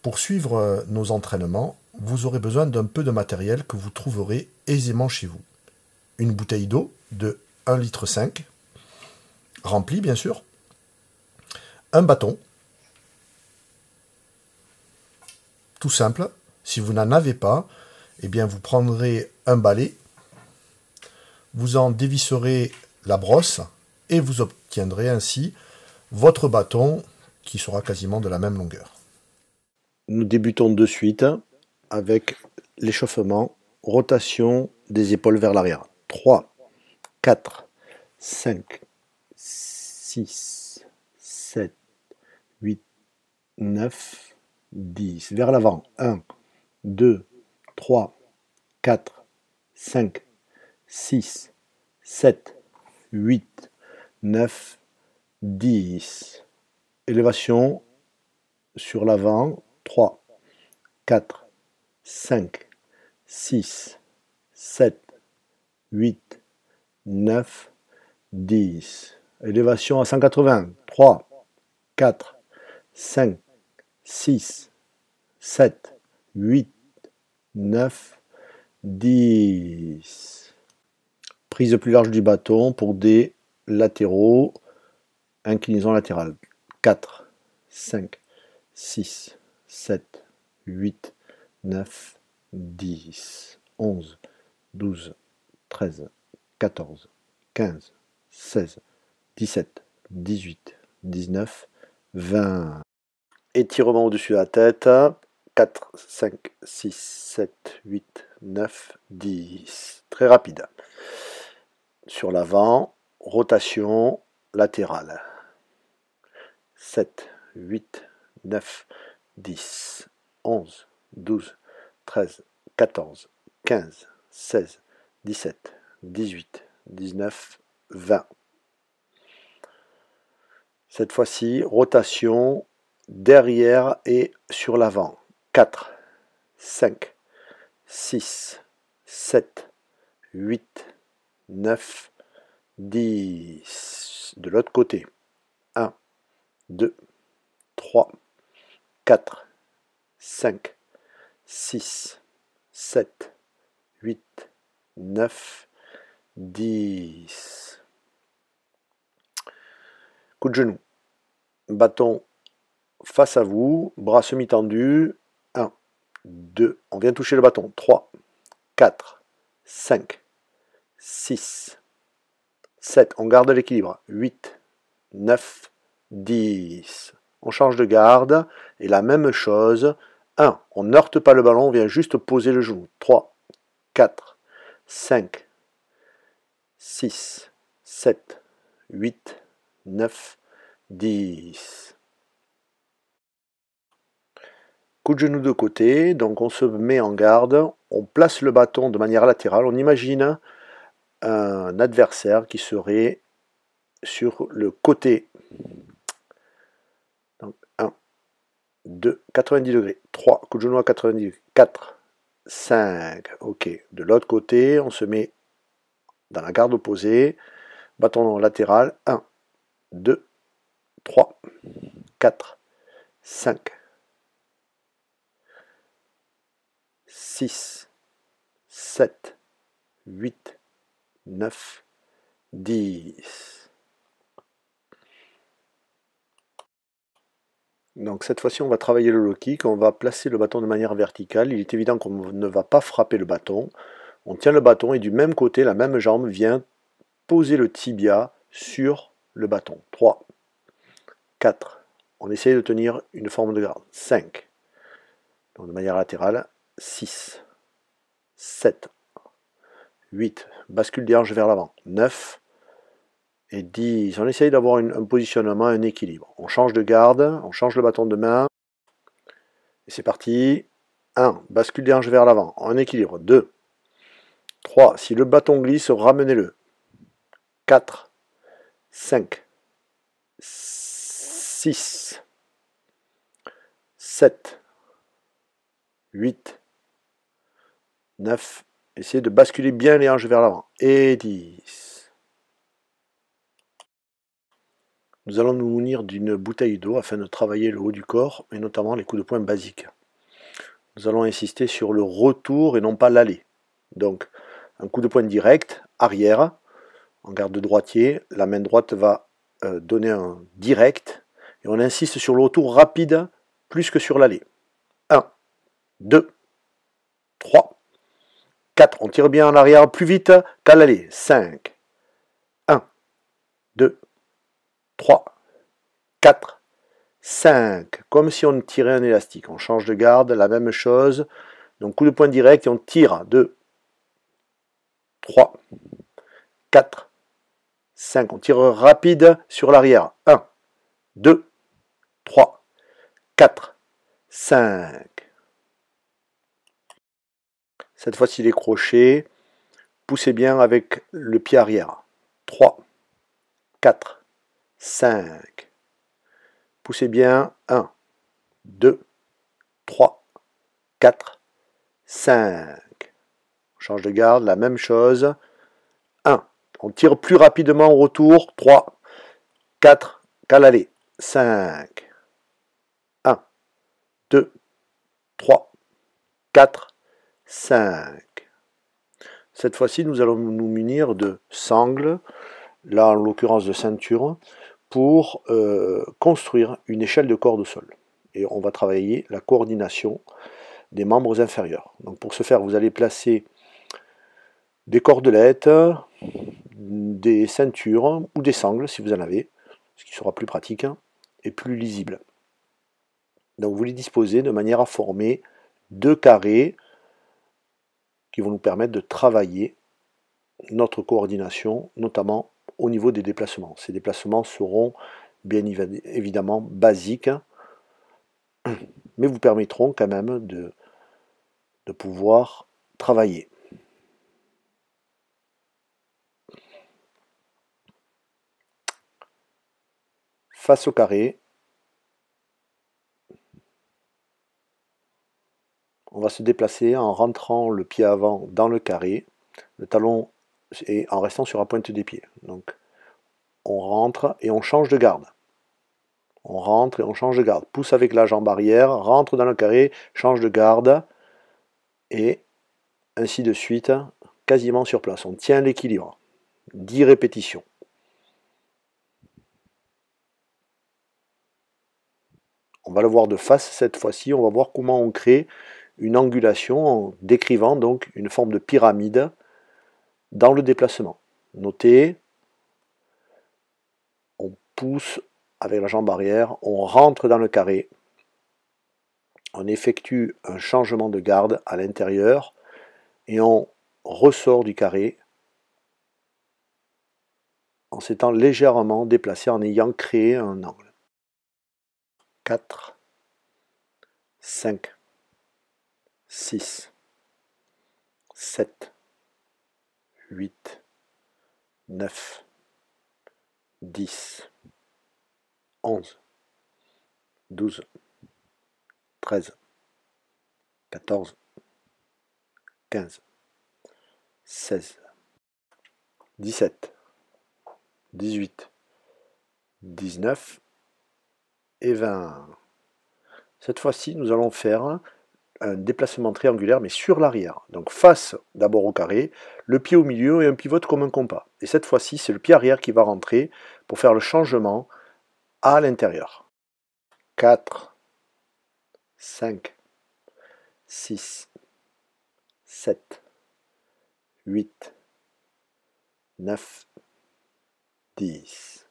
Pour suivre nos entraînements, vous aurez besoin d'un peu de matériel que vous trouverez aisément chez vous. Une bouteille d'eau de 1,5 litre, remplie bien sûr, un bâton, tout simple. Si vous n'en avez pas, eh bien vous prendrez un balai, vous en dévisserez la brosse et vous obtiendrez ainsi votre bâton qui sera quasiment de la même longueur. Nous débutons de suite avec l'échauffement, rotation des épaules vers l'arrière. 3, 4, 5, 6, 7, 8, 9, 10. Vers l'avant. 1, 2, 3, 4, 5, 6, 7, 8, 9, 10. Élévation sur l'avant. 3, 4, 5, 6, 7, 8, 9, 10. Élévation à 180. 3, 4, 5, 6, 7, 8, 9, 10. Prise plus large du bâton pour des latéraux. Inclinaison latérale. 4, 5, 6, 7, 8, 9, 10, 11, 12, 13, 14, 15, 16, 17, 18, 19, 20. Étirement au-dessus de la tête. 4, 5, 6, 7, 8, 9, 10. Très rapide. Sur l'avant, rotation latérale. 7, 8, 9, 10, 11, 12, 13, 14, 15, 16, 17, 18, 19, 20. Cette fois-ci, rotation derrière et sur l'avant. 4, 5, 6, 7, 8, 9, 10. De l'autre côté. 1, 2, 3, 4, 5, 6, 7, 8, 9, 10. Coup de genou. Bâton face à vous, bras semi-tendus. 1, 2, on vient toucher le bâton. 3, 4, 5, 6, 7, on garde l'équilibre. 8, 9, 10. On change de garde. Et la même chose. 1, on n'heurte pas le ballon, on vient juste poser le genou. 3, 4, 5, 6, 7, 8, 9, 10. Coup de genou de côté, donc on se met en garde, on place le bâton de manière latérale, on imagine un adversaire qui serait sur le côté. Donc 1, 2, 90 degrés, 3, coup de genou à 90 degrés, 4, 5, ok. De l'autre côté, on se met dans la garde opposée, bâton latéral, 1, 2, 3, 4, 5, 6, 7, 8, 9, 10. Donc cette fois-ci, on va travailler le low kick, on va placer le bâton de manière verticale. Il est évident qu'on ne va pas frapper le bâton. On tient le bâton et du même côté, la même jambe vient poser le tibia sur le bâton. 3, 4, on essaye de tenir une forme de garde. 5, donc de manière latérale. 6, 7, 8, bascule des hanches vers l'avant. 9 et 10. On essaye d'avoir un positionnement, un équilibre. On change de garde, on change le bâton de main. Et c'est parti. 1, bascule des hanches vers l'avant, en équilibre. 2, 3, si le bâton glisse, ramenez-le. 4, 5, 6, 7, 8, 9, essayez de basculer bien les hanches vers l'avant. Et 10. Nous allons nous munir d'une bouteille d'eau afin de travailler le haut du corps et notamment les coups de poing basiques. Nous allons insister sur le retour et non pas l'aller. Donc un coup de poing direct, arrière, en garde droitier, la main droite va donner un direct et on insiste sur le retour rapide plus que sur l'aller. 1, 2, 3, 4, on tire bien en arrière plus vite qu'à l'aller. 5, 1, 2, 3, 4, 5, comme si on tirait un élastique. On change de garde, la même chose. Donc coup de poing direct et on tire. 2, 3, 4, 5. On tire rapide sur l'arrière. 1, 2, 3, 4, 5. Cette fois-ci les crochets. Poussez bien avec le pied arrière. 3, 4, 5. Poussez bien. 1, 2, 3, 4, 5. On change de garde, la même chose. 1. On tire plus rapidement au retour. 3, 4, qu'à l'aller. 5. 1, 2, 3, 4, 5. Cette fois-ci, nous allons nous munir de sangles, là en l'occurrence de ceinture, pour construire une échelle de corde au sol. Et on va travailler la coordination des membres inférieurs. Donc pour ce faire, vous allez placer des cordelettes, des ceintures ou des sangles si vous en avez, ce qui sera plus pratique et plus lisible. Donc vous les disposez de manière à former deux carrés qui vont nous permettre de travailler notre coordination, notamment au niveau des déplacements. Ces déplacements seront bien évidemment basiques, mais vous permettront quand même de pouvoir travailler. Face au carré, on va se déplacer en rentrant le pied avant dans le carré, le talon et en restant sur la pointe des pieds. Donc on rentre et on change de garde. On rentre et on change de garde. Pousse avec la jambe arrière, rentre dans le carré, change de garde et ainsi de suite, quasiment sur place. On tient l'équilibre. 10 répétitions. On va le voir de face cette fois-ci. On va voir comment on crée une angulation en décrivant donc une forme de pyramide dans le déplacement. Notez, on pousse avec la jambe arrière, on rentre dans le carré, on effectue un changement de garde à l'intérieur et on ressort du carré en s'étant légèrement déplacé, en ayant créé un angle. 4, 5, 6, 7, 8, 9, 10, 11, 12, 13, 14, 15, 16, 17, 18, 19 et 20. Cette fois-ci, nous allons faire un déplacement triangulaire, mais sur l'arrière. Donc face d'abord au carré, le pied au milieu et un pivot comme un compas. Et cette fois-ci, c'est le pied arrière qui va rentrer pour faire le changement à l'intérieur. 4, 5, 6, 7, 8, 9, 10.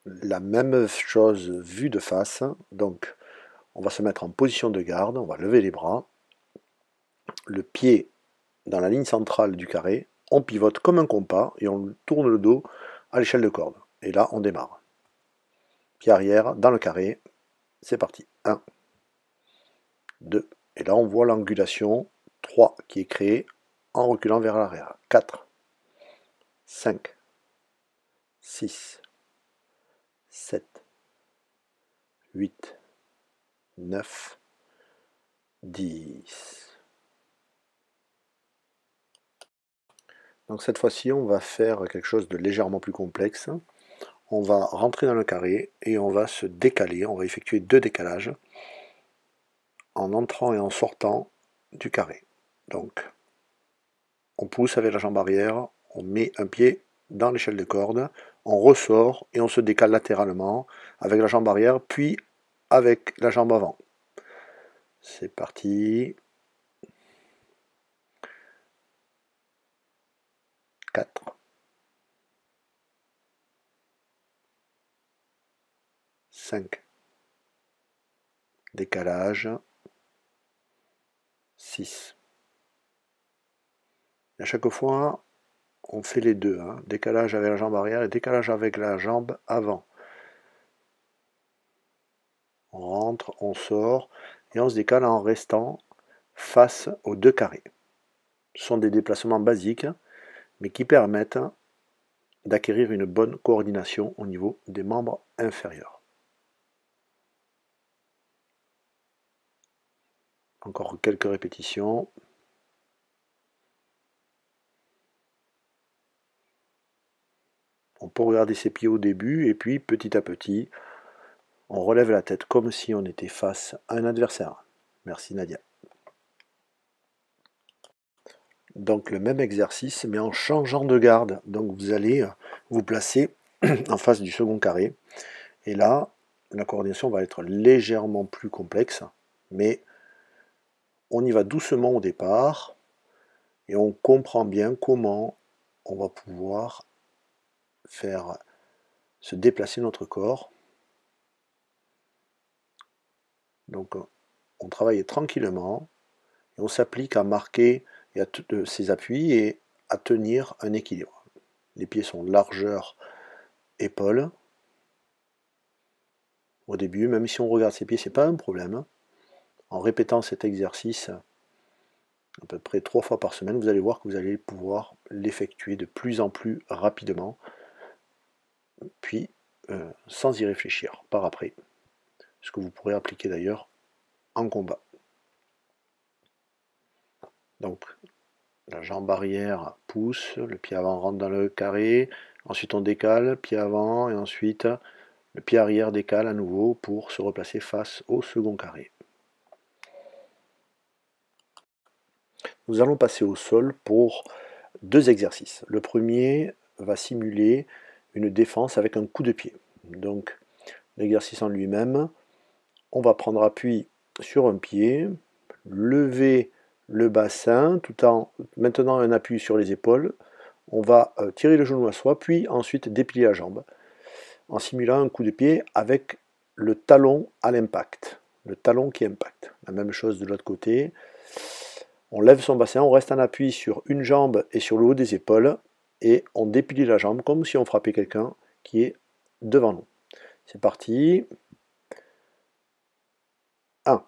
La même chose vue de face. Donc, on va se mettre en position de garde, on va lever les bras, le pied dans la ligne centrale du carré, on pivote comme un compas et on tourne le dos à l'échelle de corde. Et là, on démarre. Pied arrière dans le carré, c'est parti. 1, 2, et là on voit l'angulation 3 qui est créée en reculant vers l'arrière. 4, 5, 6, 7, 8, 9, 10. Donc cette fois-ci, on va faire quelque chose de légèrement plus complexe. On va rentrer dans le carré et on va se décaler. On va effectuer 2 décalages en entrant et en sortant du carré. Donc, on pousse avec la jambe arrière, on met un pied dans l'échelle de corde, on ressort et on se décale latéralement avec la jambe arrière, puis avec la jambe avant. C'est parti. 4. 5. Décalage. 6. Et à chaque fois, on fait les deux. Décalage avec la jambe arrière et décalage avec la jambe avant. On rentre, on sort et on se décale en restant face aux deux carrés. Ce sont des déplacements basiques, mais qui permettent d'acquérir une bonne coordination au niveau des membres inférieurs. Encore quelques répétitions. On peut regarder ses pieds au début et puis petit à petit, on relève la tête comme si on était face à un adversaire. Merci Nadia. Donc le même exercice mais en changeant de garde. Donc vous allez vous placer en face du second carré. Et là, la coordination va être légèrement plus complexe, mais on y va doucement au départ et on comprend bien comment on va pouvoir faire se déplacer notre corps. Donc on travaille tranquillement et on s'applique à marquer ses appuis et à tenir un équilibre. Les pieds sont largeur épaules. Au début, même si on regarde ses pieds, c'est pas un problème. En répétant cet exercice à peu près 3 fois par semaine, vous allez voir que vous allez pouvoir l'effectuer de plus en plus rapidement, puis sans y réfléchir par après, ce que vous pourrez appliquer d'ailleurs en combat. Donc la jambe arrière pousse, le pied avant rentre dans le carré, ensuite on décale, pied avant, et ensuite le pied arrière décale à nouveau pour se replacer face au second carré. Nous allons passer au sol pour 2 exercices. Le premier va simuler une défense avec un coup de pied. Donc l'exercice en lui-même, on va prendre appui sur un pied, lever le bassin tout en maintenant un appui sur les épaules. On va tirer le genou à soi, puis ensuite déplier la jambe en simulant un coup de pied avec le talon à l'impact. Le talon qui impacte. La même chose de l'autre côté. On lève son bassin, on reste en appui sur une jambe et sur le haut des épaules et on déplie la jambe comme si on frappait quelqu'un qui est devant nous. C'est parti. 1,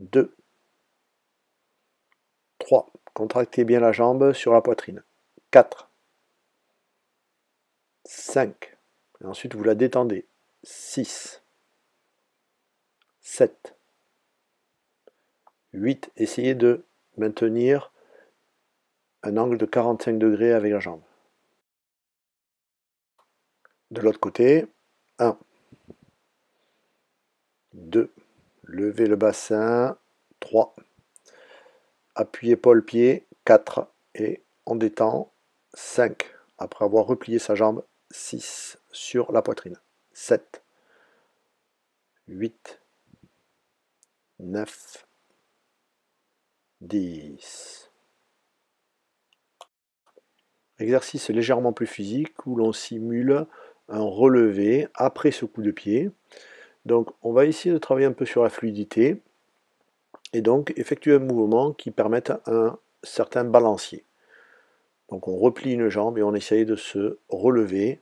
2, 3. Contractez bien la jambe sur la poitrine. 4, 5. Et ensuite vous la détendez. 6, 7, 8. Essayez de maintenir un angle de 45 degrés avec la jambe. De l'autre côté, 1, 2, levez le bassin, 3, appui épaule-pied, 4, et on détend, 5, après avoir replié sa jambe, 6, sur la poitrine, 7, 8, 9, 10. Exercice légèrement plus physique où l'on simule un relevé après ce coup de pied. Donc on va essayer de travailler un peu sur la fluidité et donc effectuer un mouvement qui permette un certain balancier. Donc on replie une jambe et on essaye de se relever.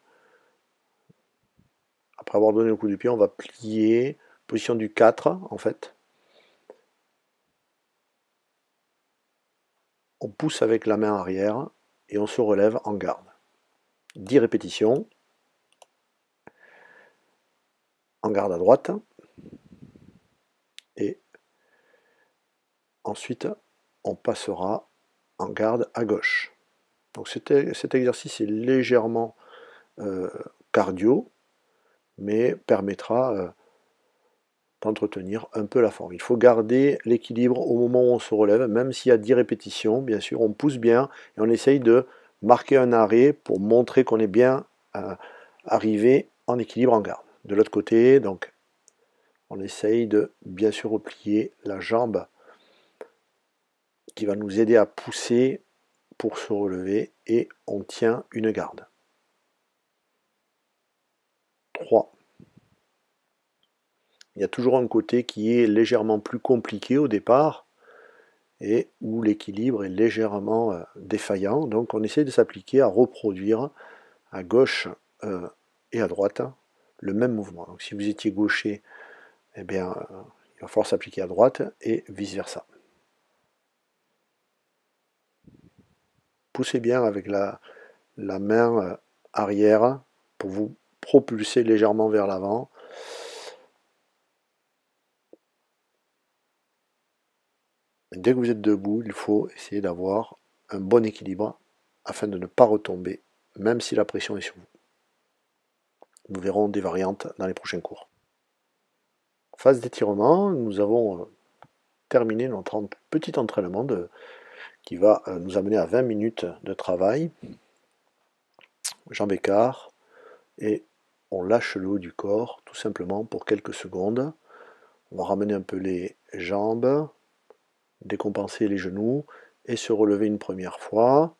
Après avoir donné le coup de pied, on va plier, position du 4 en fait. On pousse avec la main arrière et on se relève en garde. 10 répétitions. En garde à droite. Et ensuite, on passera en garde à gauche. Donc cet exercice est légèrement cardio, mais permettra d'entretenir un peu la forme. Il faut garder l'équilibre au moment où on se relève, même s'il y a 10 répétitions, bien sûr, on pousse bien et on essaye de marquer un arrêt pour montrer qu'on est bien arrivé en équilibre en garde. De l'autre côté, donc, on essaye de bien sûr replier la jambe qui va nous aider à pousser pour se relever et on tient une garde. 3. Il y a toujours un côté qui est légèrement plus compliqué au départ et où l'équilibre est légèrement défaillant. Donc on essaie de s'appliquer à reproduire à gauche et à droite le même mouvement. Donc si vous étiez gaucher, eh bien, il va falloir s'appliquer à droite et vice-versa. Poussez bien avec la main arrière pour vous propulser légèrement vers l'avant. Dès que vous êtes debout, il faut essayer d'avoir un bon équilibre afin de ne pas retomber, même si la pression est sur vous. Nous verrons des variantes dans les prochains cours. Phase d'étirement, nous avons terminé notre petit entraînement qui va nous amener à 20 minutes de travail. Jambes écart et on lâche le haut du corps tout simplement pour quelques secondes. On va ramener un peu les jambes, décompenser les genoux et se relever une première fois.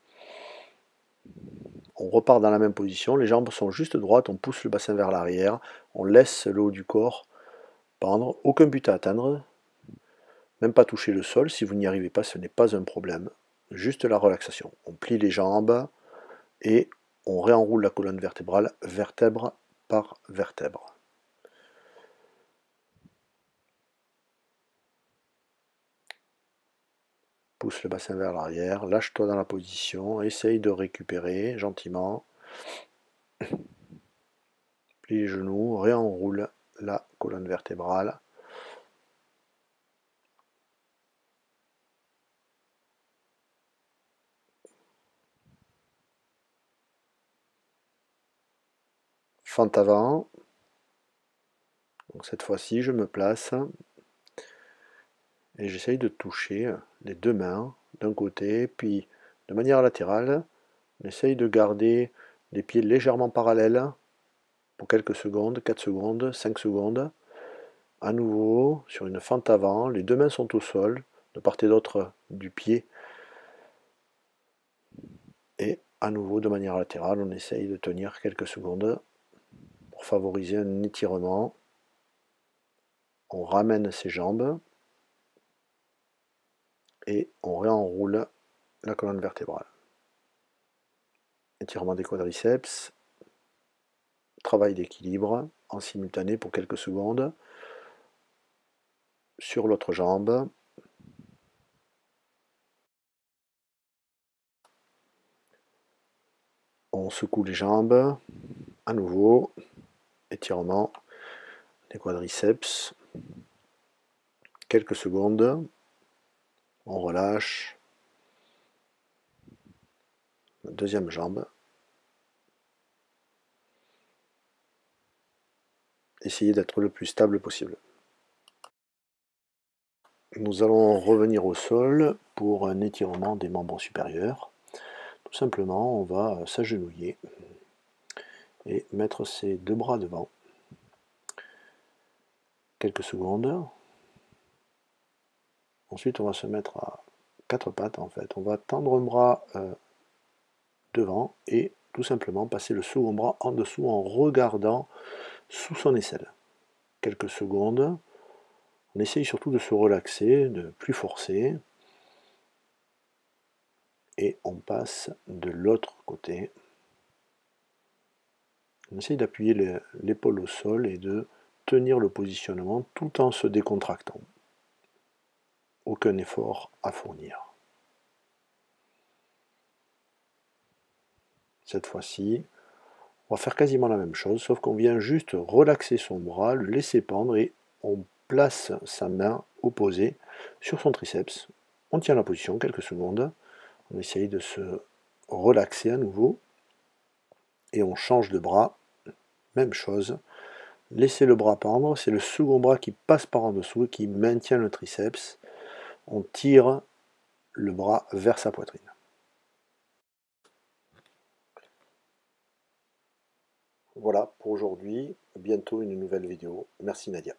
On repart dans la même position, les jambes sont juste droites, on pousse le bassin vers l'arrière, on laisse le haut du corps pendre, aucun but à atteindre, même pas toucher le sol, si vous n'y arrivez pas, ce n'est pas un problème, juste la relaxation. On plie les jambes et on réenroule la colonne vertébrale, vertèbre par vertèbre. Pousse le bassin vers l'arrière, lâche-toi dans la position, essaye de récupérer gentiment. Plie les genoux, réenroule la colonne vertébrale. Fente avant. Donc cette fois-ci, je me place et j'essaye de toucher les deux mains d'un côté, puis de manière latérale, on essaye de garder les pieds légèrement parallèles pour quelques secondes, 4 secondes, 5 secondes. À nouveau, sur une fente avant, les deux mains sont au sol, de part et d'autre du pied. Et à nouveau, de manière latérale, on essaye de tenir quelques secondes pour favoriser un étirement. On ramène ses jambes et on réenroule la colonne vertébrale. Étirement des quadriceps, travail d'équilibre en simultané pour quelques secondes. Sur l'autre jambe. On secoue les jambes, à nouveau, étirement des quadriceps, quelques secondes, on relâche, la deuxième jambe, essayez d'être le plus stable possible. Nous allons revenir au sol pour un étirement des membres supérieurs. Tout simplement, on va s'agenouiller et mettre ses deux bras devant. Quelques secondes. Ensuite, on va se mettre à quatre pattes en fait. On va tendre un bras devant et tout simplement passer le second bras en dessous en regardant sous son aisselle. Quelques secondes. On essaye surtout de se relaxer, de ne plus forcer. Et on passe de l'autre côté. On essaye d'appuyer l'épaule au sol et de tenir le positionnement tout en se décontractant. Aucun effort à fournir. Cette fois-ci, on va faire quasiment la même chose, sauf qu'on vient juste relaxer son bras, le laisser pendre et on place sa main opposée sur son triceps. On tient la position quelques secondes. On essaye de se relaxer à nouveau. Et on change de bras. Même chose. Laissez le bras pendre. C'est le second bras qui passe par en dessous et qui maintient le triceps. On tire le bras vers sa poitrine. Voilà pour aujourd'hui. Bientôt une nouvelle vidéo. Merci Nadia.